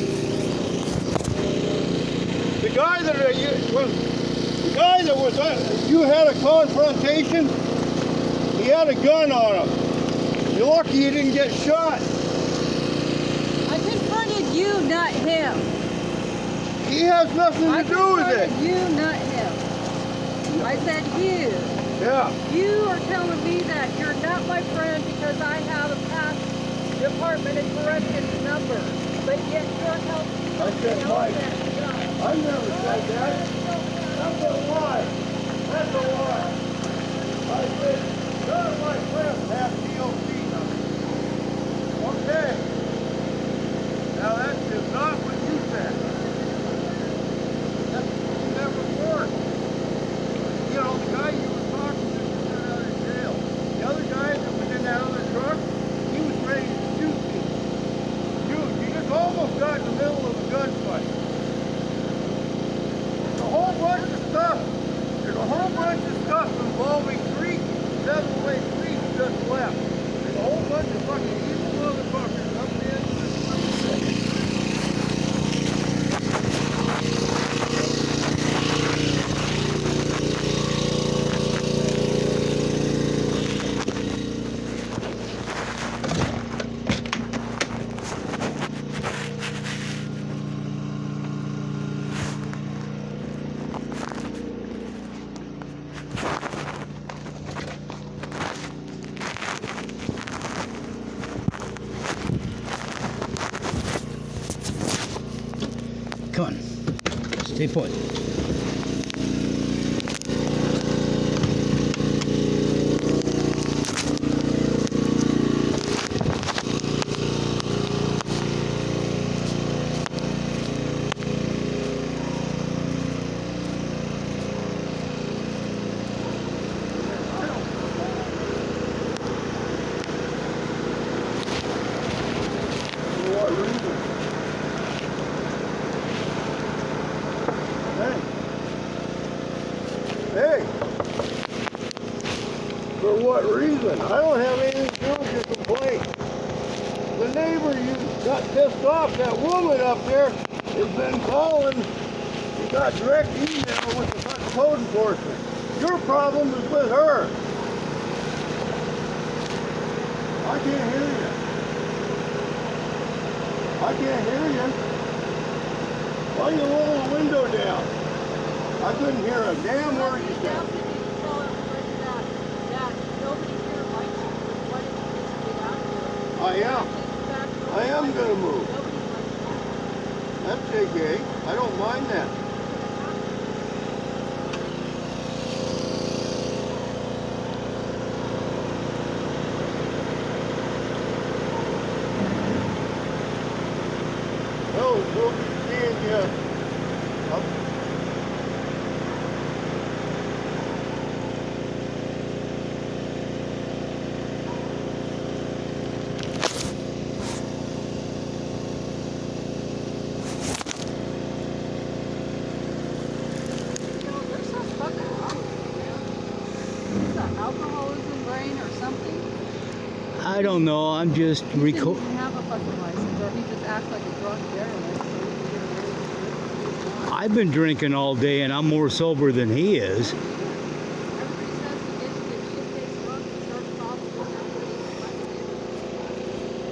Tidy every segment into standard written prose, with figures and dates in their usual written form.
me. The guy that you had a confrontation, he had a gun on him. You're lucky you didn't get shot. I confronted you, not him. He has nothing to do with it. I confronted you, not him. I said you. Yeah. You are telling me that you're not my friend because I have a past Department of Corrections number, but yet you're helping me. I said Mike. I never said that. That's a lie. That's a lie. I said, none of my friends have DOC numbers. Okay. Now that is not what you said. That never worked. You know, the guy you were talking to was got out of jail. The other guy that was in that other truck, he was ready to shoot me. You just almost got in the middle of a gunfight. There's a whole bunch of stuff. There's a whole bunch of stuff involving three 7-way police just left. There's a whole bunch of fucking evil motherfuckers up there. Come on. Stay put. For what reason? Hey, for what reason? I don't have anything to do with your complaint. The neighbor you got pissed off, that woman up there, has been calling. You got direct email with the fucking code enforcement. Your problem is with her. I can't hear you. I can't hear you. Why you roll the window down? I couldn't hear a damn word you said. I am going to move. That's okay. I don't mind that. Well, we'll be seeing you up. Alcoholism brain or something. I don't know. I'm just He didn't even have a fucking license, or he just acts like a drunk derelict. I've been drinking all day and I'm more sober than he is. Everybody says he gets shit-faced drunk and starts problems with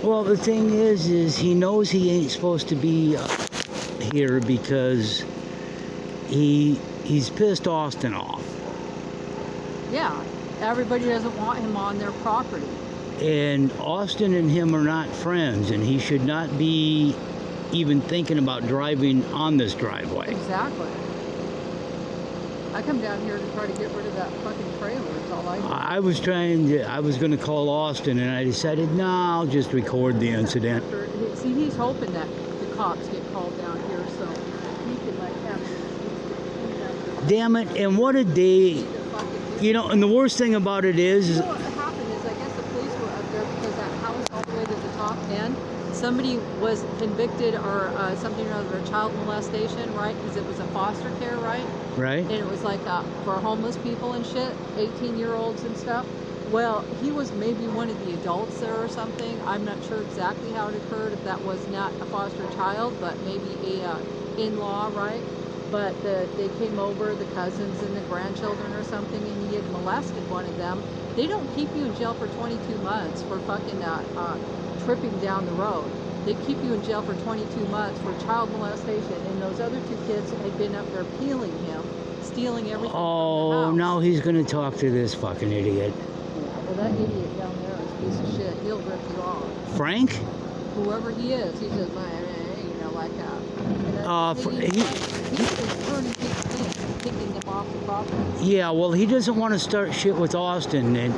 everybody. Well, the thing is he knows he ain't supposed to be here because he's pissed Austin off. Yeah, everybody doesn't want him on their property. And Austin and him are not friends, and he should not be even thinking about driving on this driveway. Exactly. I come down here to try to get rid of that fucking trailer. It's all I do. I was going to call Austin, and I decided, no, I'll just record the incident. See, he's hoping that the cops get called down here so he can like have it. Damn it, and what a day. You know, and the worst thing about it is You know what happened is I guess the police were up there because that house all the way to the top end, somebody was convicted or something or other of child molestation, right? Because it was a foster care, right? right? And it was like for homeless people and shit, 18-year-olds and stuff. Well, he was maybe one of the adults there or something. I'm not sure exactly how it occurred, if that was not a foster child, but maybe a in-law, right? But they came over, the cousins and the grandchildren or something, and he had molested one of them. They don't keep you in jail for 22 months for fucking tripping down the road. They keep you in jail for 22 months for child molestation, and those other two kids had been up there peeling him, stealing everything from the Oh, house. now he's going to talk to this fucking idiot. Well, that idiot down there is a piece of shit. He'll rip you off. Frank? Whoever he is, he's just like, like that. He's turning people in, kicking them off the property. Yeah, well, he doesn't want to start shit with Austin. And,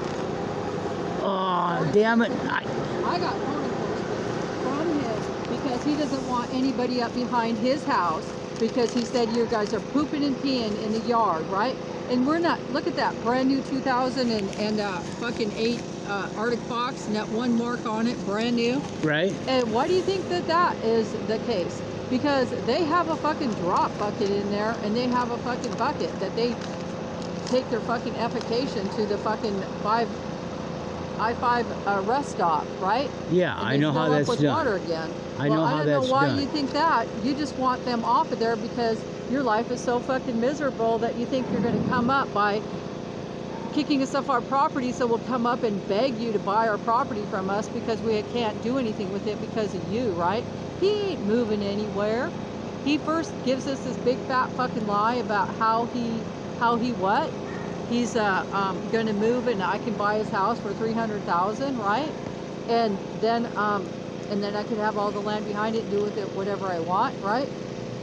oh, damn it. I got phone enforcement from him because he doesn't want anybody up behind his house because he said you guys are pooping and peeing in the yard, right? And we're not. Look at that brand new 2000 and fucking 8 Arctic Fox, and that one mark on it, brand new. Right. And why do you think that is the case? Because they have a fucking drop bucket in there, and they have a fucking bucket that they take their fucking effication to the fucking I-5 rest stop, right? Yeah, And I know how fill up that's with done. water again. I know how I don't that's know why done. you think that. You just want them off of there because your life is so fucking miserable that you think you're going to come up by kicking us off our property, so we'll come up and beg you to buy our property from us because we can't do anything with it because of you, right? He ain't moving anywhere. He first gives us this big fat fucking lie about how he what? He's gonna move and I can buy his house for $300,000, right? And then I can have all the land behind it and do with it whatever I want, right?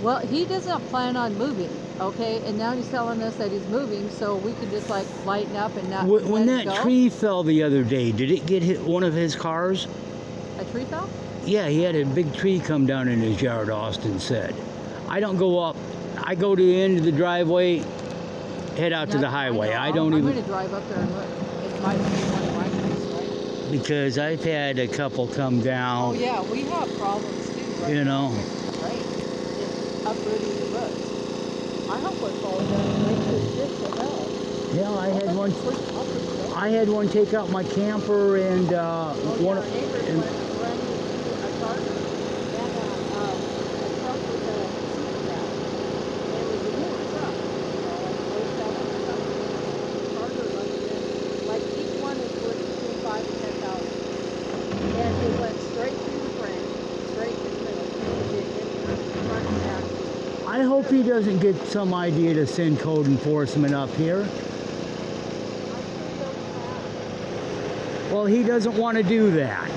Well, he doesn't plan on moving, okay? And now he's telling us that he's moving, so we can just like lighten up and not. When let it that go. tree fell the other day, did it get hit one of his cars? A tree fell? Yeah, he had a big tree come down in his yard, Austin said. I don't go up. I go to the end of the driveway, head out to the highway. I don't I'm even... going to drive up there and look. It might be one of my trees, right? Because I've had a couple come down. Oh, yeah, we have problems too, right? You know. Right? It's uprooting the roots. I hope it falls down and makes this shit to hell. Yeah, I had one take out my camper and one. Our neighbors And, went running into a Charger and a truck with a seat back. And it was a newer truck, like 07 or something. Charger running in. Like each one is worth between 5 and 10,000. And it went straight through the frame, straight through the middle. It in front and back. I hope he doesn't get some idea to send code enforcement up here. Well, he doesn't want to do that.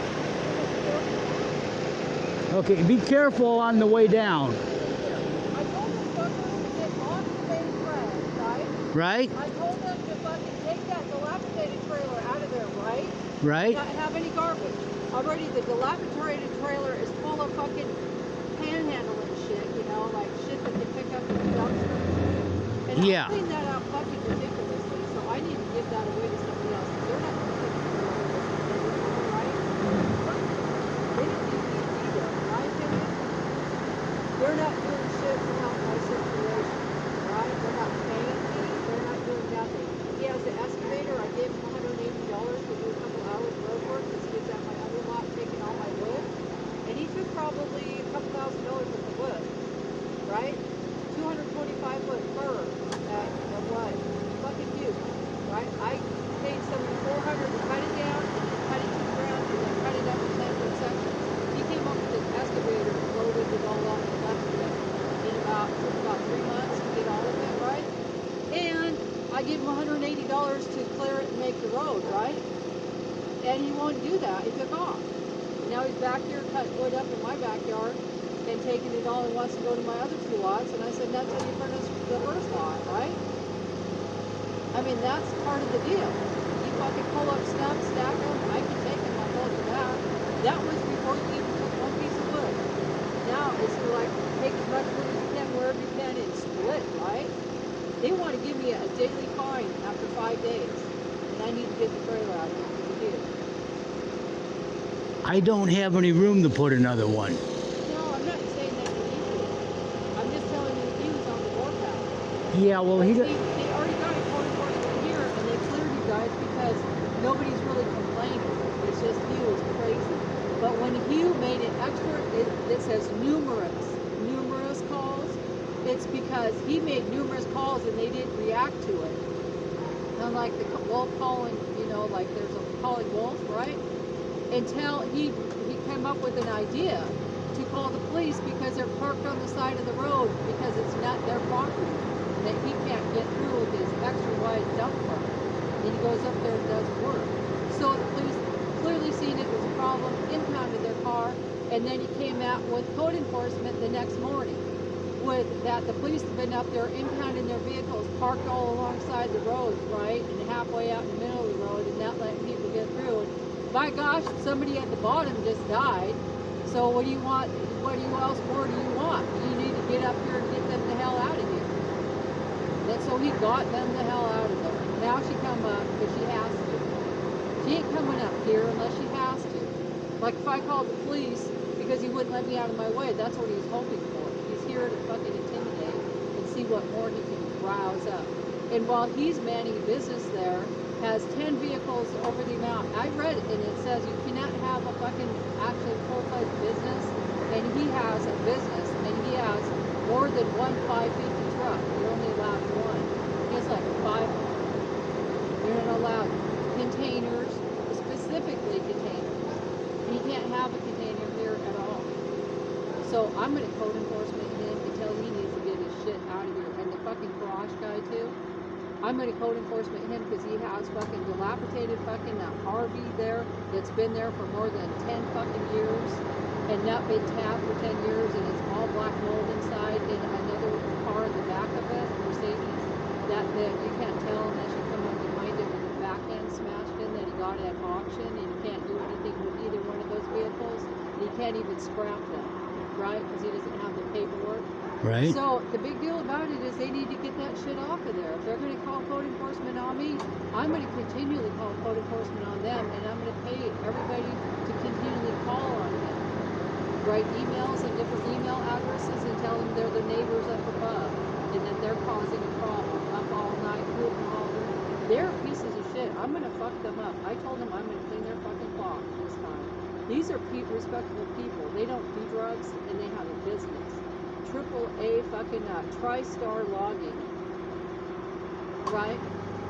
Okay, be careful on the way down. I told them fuckers to get off the main track, right? Right? I told them to fucking take that dilapidated trailer out of there, right? Right? Not have any garbage. Already the dilapidated trailer is full of fucking panhandling shit, you know, like shit that they pick up in the dumpsters. And Yeah. I cleaned that out fucking ridiculously, so I need to give that away to somebody else. They're not going to take it away, right? They don't need to be there, in my opinion. They're not doing shit to help my situation, right? They're not paying me. They're not doing nothing. He has an excavator. I gave him $180 to do a couple hours road work because he was at my other lot taking all my wood. And he took probably a couple $1,000 worth of wood, right? 225 foot fir at what? Fucking Hugh, right? I paid somebody $400 to cut it down, cut it to the ground, and then cut it up in 10-foot sections. He came up with an excavator and loaded it all up and left it in took about 3 months to get all of it, right? And I gave him $180 to clear it and make the road, right? And he won't do that. He took off. And now he's back here cutting wood up in my backyard and taking it all and wants to go to my other 2 lots. And I said, that's how you furnish the first lot, right? I mean, that's part of the deal. You fucking pull up stumps, stack them, I can take them, I told you that. That was before you even took one piece of wood. Now it's like, take as much wood as you can wherever you can and split, right? They want to give me a daily fine after 5 days. And I need to get the trailer out of here because it is. I don't have any room to put another one. No, I'm not saying that you need to. I'm just telling you he was on the warpath. Yeah, well, he... They already got a court enforcement here, and they cleared you guys because nobody's really complaining. It's just Hugh is crazy. But when Hugh made it extra, it says numerous calls. It's because he made numerous calls and they didn't react to it. Unlike the wolf calling, like there's a calling wolf, right? Until he came up with an idea to call the police because they're parked on the side of the road because it's not their property and that he can't get through with his extra wide dump truck. And he goes up there and does work. So the police clearly seen it was a problem, impounded their car, and then he came out with code enforcement the next morning with that the police have been up there impounding their vehicles parked all alongside the roads, right, and halfway out in the middle of the road and not letting people get through. And by gosh, somebody at the bottom just died. So what do you want? What else more do you want? You need to get up here and get them the hell out of here. And so he got them the hell out of there. Now she come up because she has to. She ain't coming up here unless she has to. Like if I called the police because he wouldn't let me out of my way, that's what he's hoping for. He's here to fucking intimidate and see what more he can rouse up. And while he's manning a business there, has 10 vehicles over the amount. I read it and it says you cannot have a fucking actual full-fledged business, and he has a business and he has more than one 550 truck. You're only allowed one. He has like 5. You're not allowed containers, specifically containers. He can't have a container here at all. So I'm going to code enforcement him until he needs to get his shit out of here. And the fucking garage guy too. I'm going to code enforcement him because he has fucking dilapidated fucking RV there that's been there for more than 10 fucking years and not been tapped for 10 years, and it's all black mold inside, and another car in the back of it, Mercedes, that you can't tell unless you come up behind it with the back end smashed in that he got at auction, and you can't do anything with either one of those vehicles. And he can't even scrap them, right? Because he doesn't have the paperwork. Right. So the big deal about it is they need to get that shit off of there. If they're going to call code enforcement on me, I'm going to continually call code enforcement on them, and I'm going to pay everybody to continually call on them. Write emails and different email addresses and tell them they're the neighbors up above and that they're causing a problem up all night, hooting all day. They're pieces of shit. I'm going to fuck them up. I told them I'm going to clean their fucking clock this time. These are respectable people. They don't do drugs and they have a business. AAA fucking TriStar logging, right?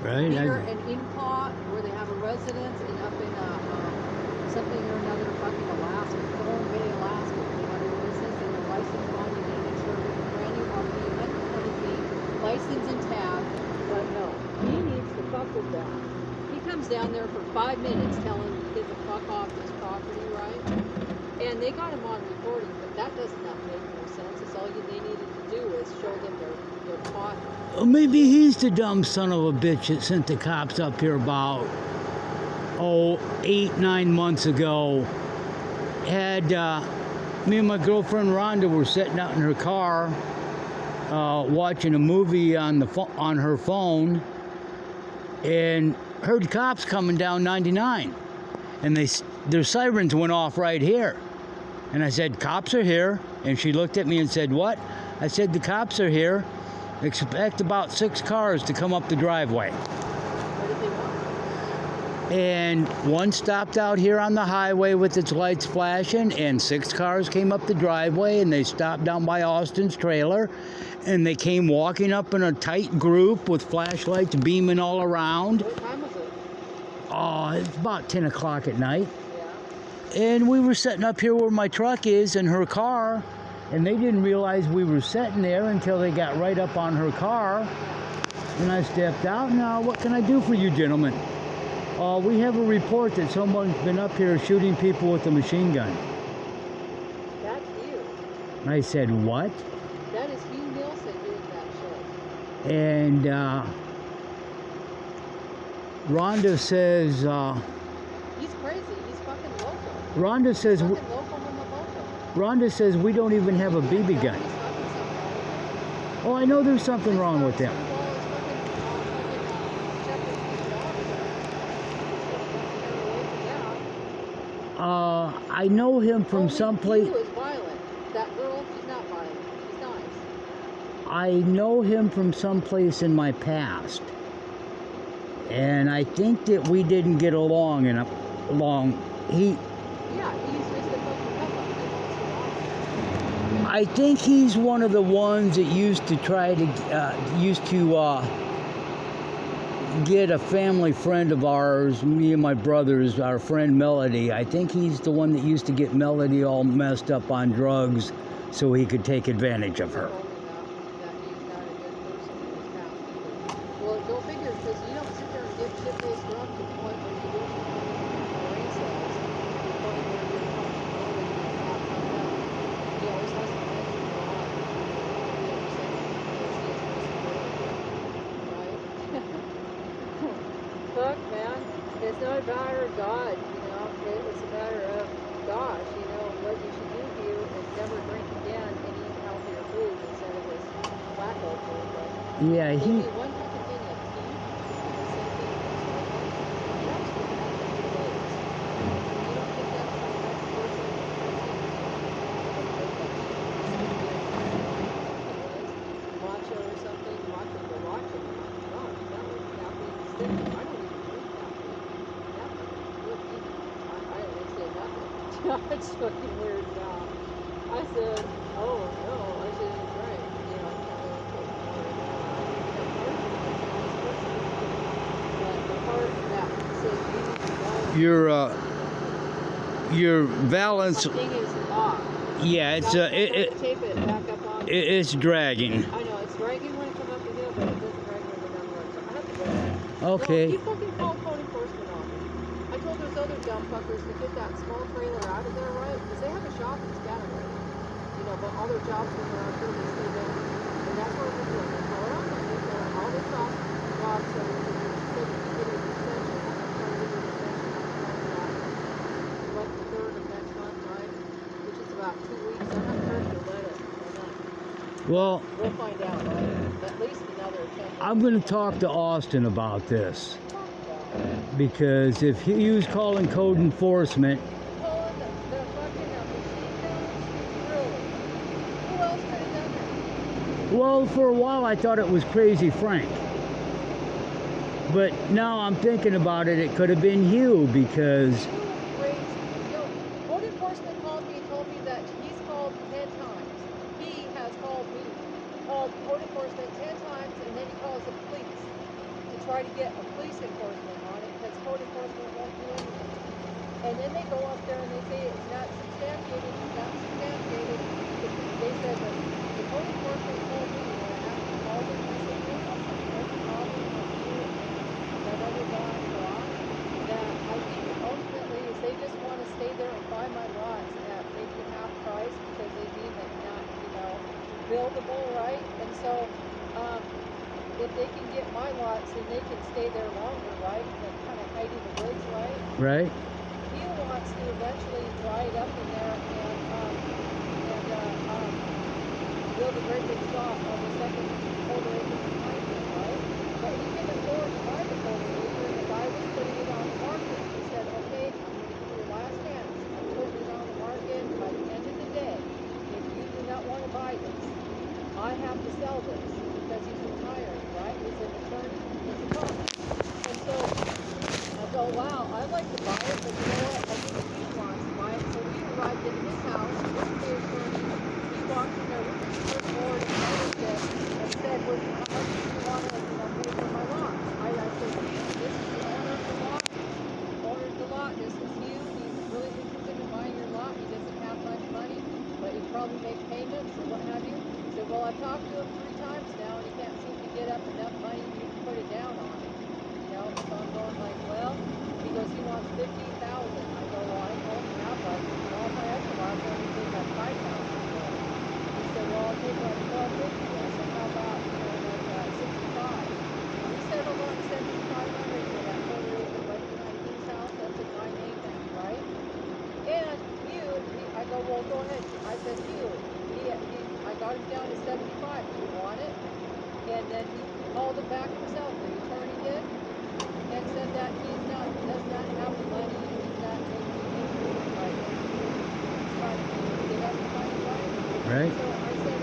Right. Here in Inclaw, where they have a residence, and up in something or another, fucking Alaska, Thorn Bay, Alaska, they have a business and their license bonded and insured with a brand new RV, 120 feet, license and tab. But no, he needs to fuck with them. He comes down there for 5 minutes telling them to get the fuck off this property, right? And they got him on recording, but that does not make no sense. It's all they needed to do is show them their caught. Well, maybe he's the dumb son of a bitch that sent the cops up here about 8-9 months ago. Had me and my girlfriend Rhonda were sitting out in her car watching a movie on her phone, and heard cops coming down 99, and their sirens went off right here. And I said, cops are here. And she looked at me and said, what? I said, the cops are here. Expect about 6 cars to come up the driveway. What did they want? And one stopped out here on the highway with its lights flashing, and 6 cars came up the driveway, and they stopped down by Austin's trailer, and they came walking up in a tight group with flashlights beaming all around. What time was it? It's about 10 o'clock at night. Yeah. And we were sitting up here where my truck is in her car, and they didn't realize we were sitting there until they got right up on her car. And I stepped out. Now, what can I do for you, gentlemen? We have a report that someone's been up here shooting people with a machine gun. That's you. I said, what? That is Hugh Nielsen doing that shit. And Rhonda says, He's crazy. He's fucking local. Rhonda says, Fucking local from the local. Rhonda says we don't even have a BB gun. He's fucking something. Oh, I know there's something wrong with them. I know him from someplace. He was violent. That girl, she's not violent. She's nice. I know him from someplace in my past. and I think that we didn't get along in a long. Yeah, he's just a fucking come-up. He wants to watch. I think he's one of the ones that used to get a family friend of ours, me and my brothers, our friend Melody. I think he's the one that used to get Melody all messed up on drugs so he could take advantage of her. That he's not a good person in his town either. Well, go figure, because you don't sit there and get shit-faced drunk to the point where you don't brain cells, to the point where you're functionality is not coming up. He always has to mention a lot. You understand? Because he has responsibility, right? Fuck, man. It's not a matter of God, you know. It's a matter of, gosh, you know, what you should do here is never drink again and eat healthier food instead of this wacko food. But Yeah, give he. me one fucking thing of tea, the same thing as smoking. That's what happened to me. You don't think that's the next person matcha or something, matcha the matcha. No, that was caffeine stick. I don't even drink caffeine. Good either. I didn't say nothing. It's fucking weird now. I said, oh no, I shouldn't drink. You know, I can't really take more of that. But the part that says you need to go. Your balance. Thing is off. Yeah, it's tape it back up on. it's dragging. I know it's dragging when it comes up the hill, but it doesn't drag when it goes down the road. So I have to go there. Okay. No, you fucking call code enforcement on me. I told those other dumb fuckers to get that small trailer out of there, right? Because they have a shop in Scanaway. You know, but all their jobs when they're out here, they stay there. And that's what we're doing. They call it on Monday, they're all their jobs, so we can get an extension. I'm going to try to get an extension on what, the 3rd of next month, right? Which is about 2 weeks. I'm not ready to let it. Well, We'll find out, right? At least another 10 I'm going to talk to Austin about this, because if Hugh's calling code enforcement, Pulling the fucking machine guns? Really? Who else could have done that? well, for a while I thought it was Crazy Frank. But now I'm thinking about it, it could have been Hugh, because Code enforcement called me and told me that he's called 10 times. He has called me, called code enforcement 10 times, and then he calls the police to try to get a police enforcement on it because code enforcement won't do anything. And then they go up there and they say it's not substantiated, it's not substantiated. They said that the code enforcement told me, and I have to call them, I said, you know, what's the problem with you and that other guy, that I think ultimately is they just want to stay there and buy my lots at maybe half price because they deem it not, you know, buildable, right? And so, if they can get my lots, then they can stay there longer, right? And kind of hiding the woods, right? right? He wants to eventually dry it up in there and build a great big shop on the second quarter acre behind him, right? But he can afford to buy the quarter acre, and the guy was putting it on the market. He said, okay, I'm going to give you your last chance. I'm putting it on the market. By the end of the day, if you do not want to buy this, I have to sell this because he's retiring, right? He's an attorney, he's a boss. And so I go, wow, I'd like to buy it, but you know what? I think he wants to buy it. So we arrived at his house with the attorney. He walked in there with his clipboard and ownership and said, well, how much do you want to pay for my lot? I said, this is the owner of the lot. Owner of the lot, this is you. He's really interested in buying your lot. He doesn't have much money, but he probably make payments or what have you. He said, well, I've talked to him 3 times now, and he can't seem to get up enough money to put it down on it. You know, so I'm going like, well, he goes, he wants $15,000. I go, well, I told him how much. All my other lots only take like $5,000. He said, well, I'll take like $12.50. I said, how about, you know, like 65? He settled on $7,500 for that quarter acre right behind his house. That's in my name now, right? And I go, well, go ahead. I said, I got him down to 75. Do you want it? And then he called it back himself, the attorney did, and said that he does not have the money, he's not making anything right now. He's trying to get up the money, right? Right. So I said,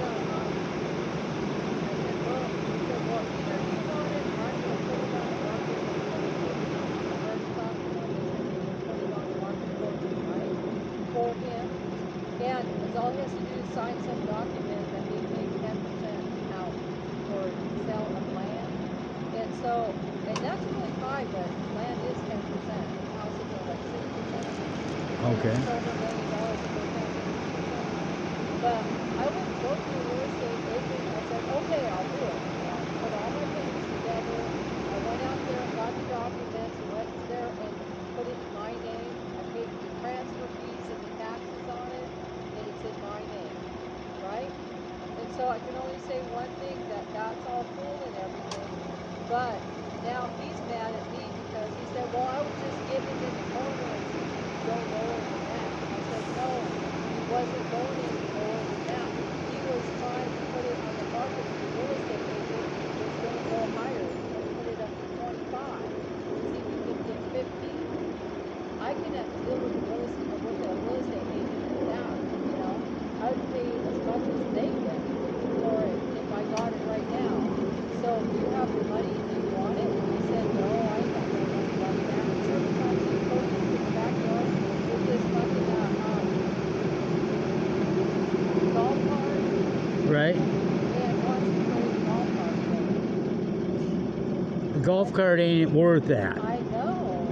well, he said, well, either you want it or I'm going to put it on the market and So, and that's really fine, but land is 10%. Houses are like 6%. Okay. It's over $1 million if they're 10%. But I went and spoke to a real estate agent. I said, okay, I'll do it. Put all my papers together. I went out there and got the documents and went there and put it in my name. I paid the transfer fees and the taxes on it, and it's in my name, right? And so I can only say one thing, that that's all cool and everything. But now he's mad at me because he said, well, I was just giving him the corner and go lower than that. I said, no, he wasn't going any lower than that. He was trying to put it on the market with the real estate agent. He was going to go higher. He was going to put it up to 25. See if he could get 15. I can have to deal with the real estate agent for that, you know. I would pay as much as they get for it if I got it right now. So do you have the money? Do you want it? And he said, no, I ain't got no money like that. So every time he goes into the backyard with this fucking golf cart Right. and wants to play the golf cart with it. The golf cart ain't worth that. I know.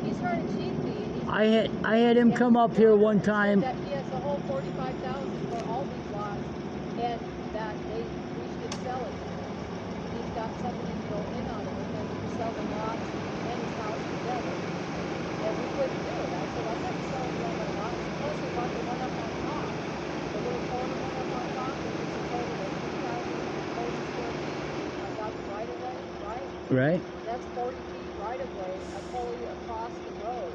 He's trying to cheat me. I had him come up here one time. That he has a whole $45,000 for all these lots, and that we should sell it. He's got something to go in on it because we sell the lots and his house together. And we couldn't do it. I said, I'm not selling all my lots. Plus, I bought the one up on top. The little corner one up on top, which is a total of 2,040 square feet. I got the right of way, right? Right. That's 40 feet right of way, fully across the road.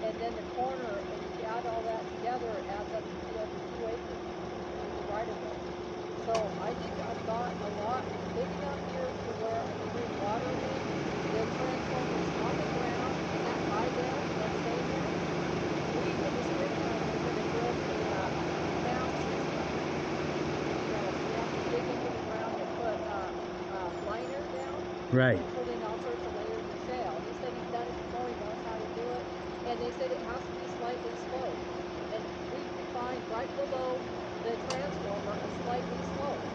And then the corner, and if you add all that together, it adds up to over 2 acres right of way. So I think I've got a lot big enough here to where I can bring water in. The transformers on the ground, and that high down, that stay there. We in the springtime, we're going to build a canal system. You know, we have to dig into the ground and put liner down. Right. And put in all sorts of layers of shale. He said he's done it before, he knows how to do it. And they said it has to be slightly sloped. And we find right below the transformer a slightly sloped.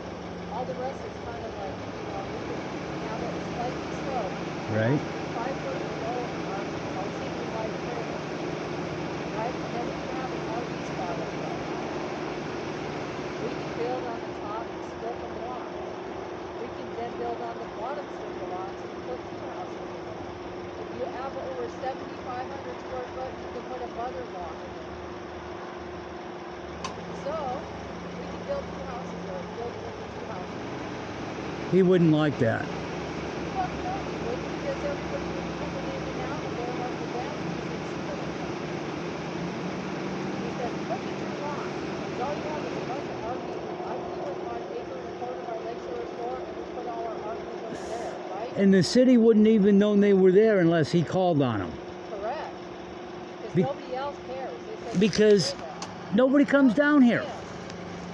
All the rest is kind of like, you know, we can have it slightly sloped. Right. 5 foot below our single wide trailer. Right? And then we can have an RV spot up there. We can build on the top and split the blocks. We can then build on the bottom strip of lots and put 2 houses in there. If you have over 7,500 square foot, you can put a mother block in there. So, we can build 2 houses there, build it into 2 houses. He wouldn't like that. Fuck no, he wouldn't, because everybody would be coming in and out and going up and down because it's split. He said, look at your lot. Because all you have is a bunch of RVs. I do it on acre and a quarter by Lakeshore Shore, and we put all our RVs over there, right? And the city wouldn't even know they were there unless he called on them. Correct. Because Be- nobody else cares. They said, Because "You can do that." nobody comes down here. Yeah.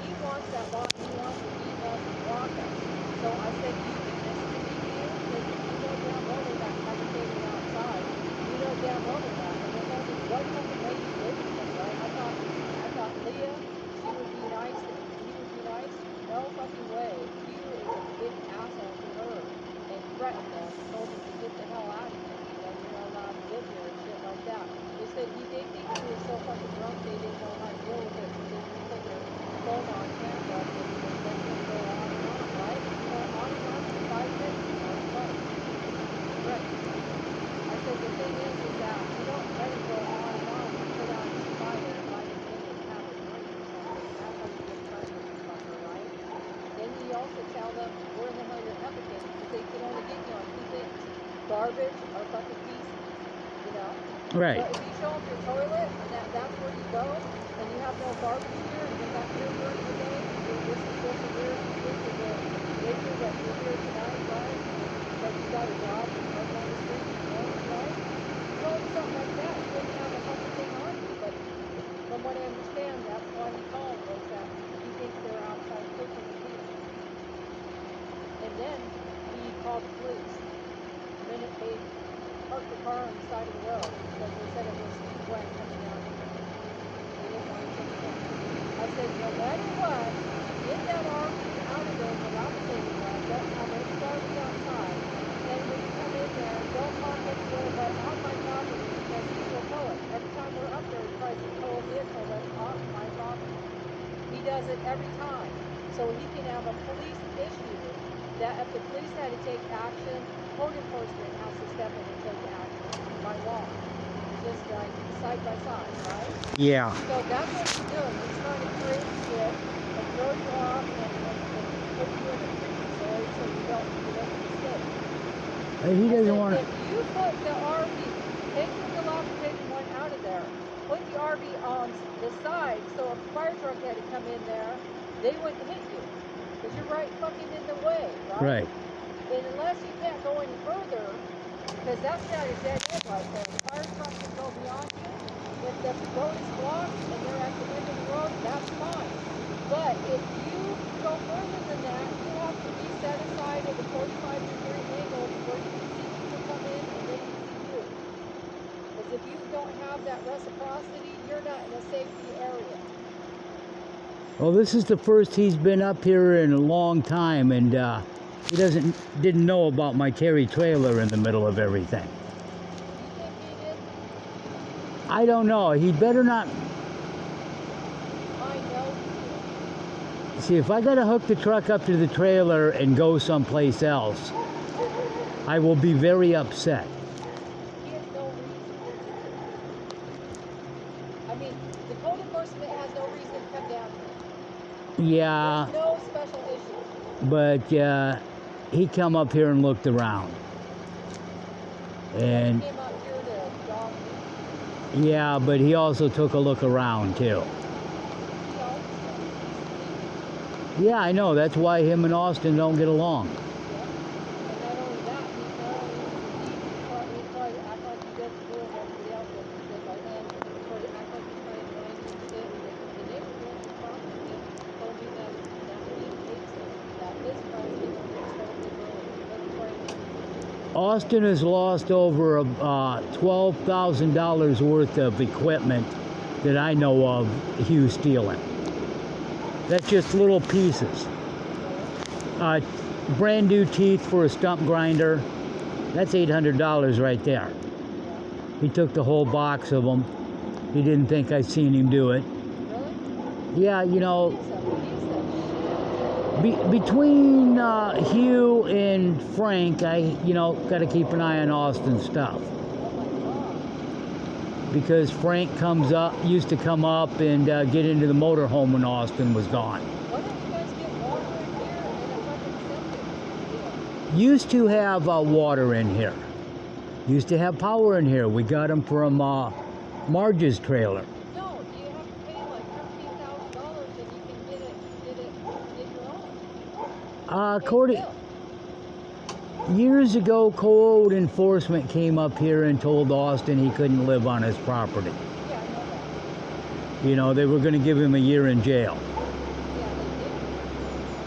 He wants that lot. He wants to eat us and walk us. So I said, you can listen to me, because you know damn well they're not advocating outside. You know damn well they're not. And there's only one fucking lady living here, right? I thought Leah, she would be nice. He would be nice. No fucking way. Hugh is a big asshole to her and threatened them and told them to get the hell out of here. You know, you're not allowed to live here and shit like that. They said they think he was so fucking drunk they didn't know how to deal with it, so they just put their phone on camera and let him go on and on, right? You know, on and on for 5 minutes on the phone. Right. I said the thing is that you don't let it go on and on and put out this fire and light it in and have it drink or something. That's how you get pressure from fucker, right? Then you also tell them where the hell you're advocating, because they can only get you on 2 things: garbage or fucking feces, you know? Right. So if you show them your toilet and that's where you go, and you have no garbage here, and you're back here during the day, this is the acre that you're here tonight, right? But you got a job right down the street, you know, right? You know, something like that. You wouldn't have a fucking thing on you, but from what I understand, that's why he called, was that he thinks they're outside cooking and eating. And then he called the police. The minute they parked the car on the side of the road, because they said it was too wet coming down here. They didn't want to take it in. I said, no matter what, get that RV out of there without taking one. Don't have any garbage outside. And when does it every time. So he can have a police issue that if the police had to take action, code enforcement has to step in and take action by law. Just like side by side, right? Yeah. So that's what he's doing. He's trying to create shit and throw you off and put you in a freaking so you don't make a mistake. He doesn't want to. If you put the RV, take the dilapidated one out of there, put the RV on the side, so if a fire truck had to come in there, they wouldn't hit you. Because you're right fucking in the way, right? Right. And unless you can't go any further, because that's not a dead end right there. The fire truck can go beyond you. If the road is blocked and they're at the end of the road, that's fine. But if you go further than that, you have to be set aside at a 45-degree angle where you can see people come in and they can see you. Because if you don't have that reciprocity, you're not in a safety area. Well, this is the first he's been up here in a long time, and he didn't know about my Terry trailer in the middle of everything. You think he did? I don't know. He better not. I know he did. See, if I gotta hook the truck up to the trailer and go someplace else, I will be very upset. He has no reason. I mean, the code enforcement has no reason to come down here. Yeah, There's no special issue. but he come up here and looked around. And He came up here to dog me. yeah, but he also took a look around too. He always does. Yeah, I know. That's why him and Austin don't get along. Yeah. And not only that, he tried to act like he doesn't do it when everybody else does. Because I then tried to act like he's trying to find you shit. And the neighbor who owns the property told me that he hates him. That his friends give him extorted really. Austin has lost over $12,000 worth of equipment that I know of Hugh stealing. That's just little pieces. Brand new teeth for a stump grinder. That's $800 right there. He took the whole box of them. He didn't think I'd seen him do it. Really? Yeah, you know, He's a shit. between Hugh and Frank, I got to keep an eye on Austin's stuff. Oh my God. Because Frank used to come up and get into the motorhome when Austin was gone. Why don't you guys get water in here and a fucking septic? Used to have water in here. Used to have power in here. We got them from Marge's trailer. No, you have to pay like $13,000 and you can get your own. According, Bill. years ago, code enforcement came up here and told Austin he couldn't live on his property. Yeah, I know that. You know, they were going to give him a year in jail. Yeah,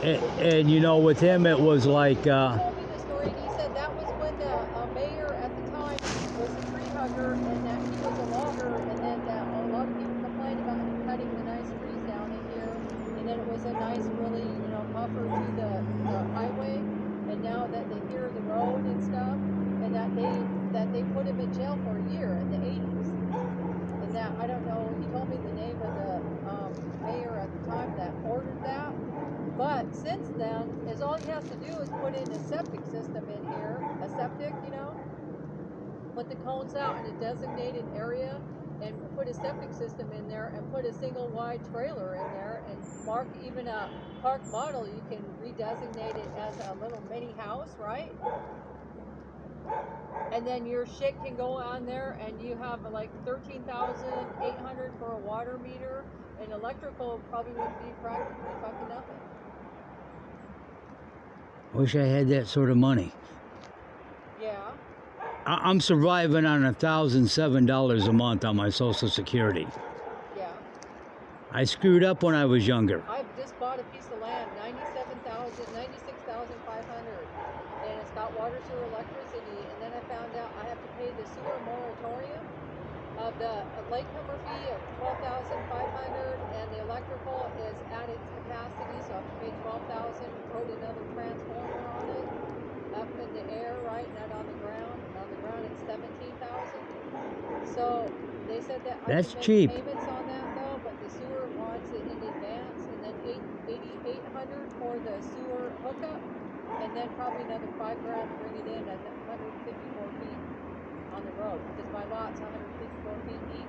they did. And with him, it was like, He told me the story and he said that was when the mayor at the time was a tree hugger and that he was a logger and then that a lot of people complained about him cutting the nice trees down in here and then it was a nice really, buffer to the highway and now that they hear the road and stuff and that they put him in jail for a year in the 80s. And that, I don't know, he told me the name of the mayor at the time that ordered that. But since then, all he has to do is put in a septic system in here, a septic, put the cones out in a designated area and put a septic system in there and put a single wide trailer in there and mark even a park model. You can redesignate it as a little mini house, right? And then your shit can go on there and you have like $13,800 for a water meter and electrical probably would be practically fucking nothing. wish I had that sort of money. Yeah. I'm surviving on $1,007 a month on my Social Security. Yeah. I screwed up when I was younger. I've just bought a piece of land, $96,500, and it's got water, sewer, electricity. And then I found out I have to pay the sewer moratorium of the latecomer fee of $12,500, and the electrical is at its capacity, so I have to pay $12,000. Put another transformer on it, up in the air, right, not on the ground. On the ground, it's $17,000. So they said that I That's can make cheap. payments on that though, but the sewer wants it in advance, and then $500 for the sewer hookup, and then probably another $5 grand to bring it in at 154 feet on the road, because my lot's 154 feet deep.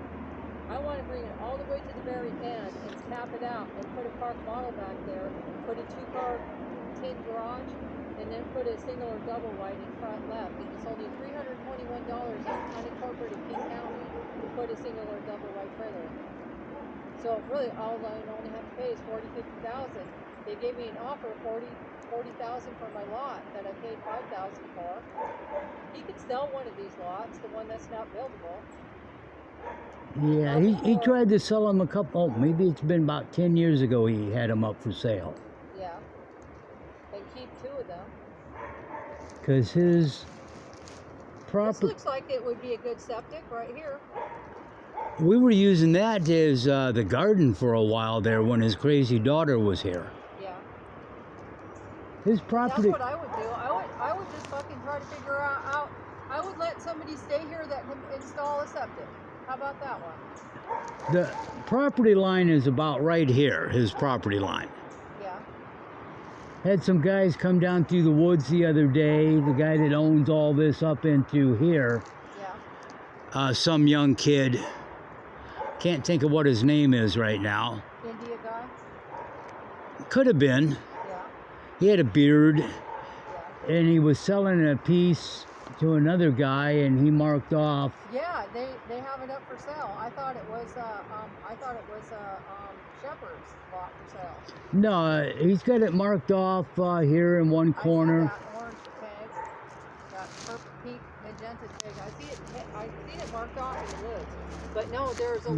I want to bring it all the way to the very end and tap it out and put a park model back there, put a 2-car tin garage, and then put a single or double wide in front left. And it's only $321 unincorporated King County to put a single or double wide trailer in. So really, all I only have to pay is $40,000-$50,000. They gave me an offer of $40,000 for my lot that I paid $5,000 for. He could sell one of these lots, the one that's not buildable. Yeah, he tried to sell them a couple, maybe it's been about 10 years ago he had them up for sale. Yeah. And keep 2 of them. Because his This property, looks like it would be a good septic right here. we were using that as the garden for a while there when his crazy daughter was here. Yeah. His That's property, what I would do. I would just fucking try to figure out. I would let somebody stay here that can install a septic. How about that one? the property line is about right here, his property line. Yeah. Had some guys come down through the woods the other day, the guy that owns all this up into here, Yeah. some young kid, can't think of what his name is right now. India guy. Could have been. Yeah. He had a beard, Yeah. and he was selling a piece to another guy, and he marked off. Yeah. They have it up for sale. I thought it was Shepherd's lot for sale. No, he's got it marked off here in one corner. I see that orange tag, that purple, pink, magenta tag. I see it marked off in the woods. But no, there's a